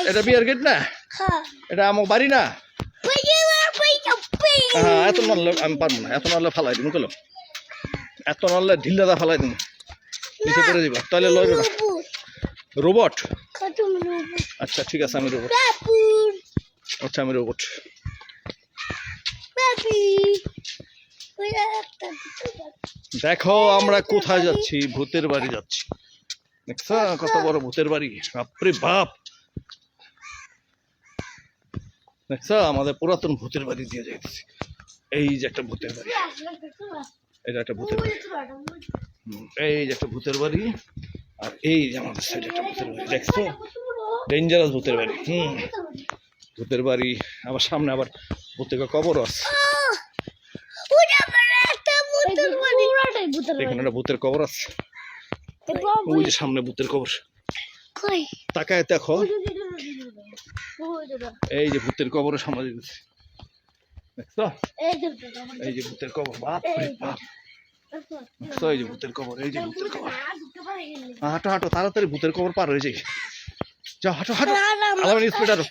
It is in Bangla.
এটা বিয়ার গেট না? এটা আমার বাড়ি না? হ্যাঁ, এত নড়লে আমি পারবো না, এত নড়লে ফালাই দিব কেন? এত নড়লে ঢিল্লাদা ফালাই দিব, নিচে পড়ে যাবা, তাহলে লইব না। রোবট? আচ্ছা ঠিক আছে, আমি রোবট। আচ্ছা আমি রোবট। দেখো আমরা কোথায় যাচ্ছি, ভূতের বাড়ি যাচ্ছি। দেখছো কত বড় ভূতের বাড়ি, বাপরে বাপ। দেখছো আমাদের পুরাতন ভূতের বাড়ি দিয়ে যাইতেছি। এই যে একটা ভূতের বাড়ি, এটা একটা ভূতের বাড়ি, এই যে একটা ভূতের বাড়ি, আর এই যে আমাদের সাইডে একটা ভূতের বাড়ি। দেখছো ডেঞ্জারাস ভূতের বাড়ি। ভূতের বাড়ি, আবার সামনে আবার ভূতের কবর আছে। এখানে একটা ভূতের কবর আছে, ওই যে সামনে ভূতের কবর। তাকায় দেখো, এই যে ভূতের কবরের সামনে দিতেছে। দেখছো এই যে ভূতের কবর, বাপরে বাপ। দেখছো এই যে ভূতের কবর, এই যে ভূতের কবর। হাঁটো হাঁটো তাড়াতাড়ি, ভূতের কবর পার হয়ে যায়। যাও হাঁটো হাঁটো, আলামিন স্পিড আরো।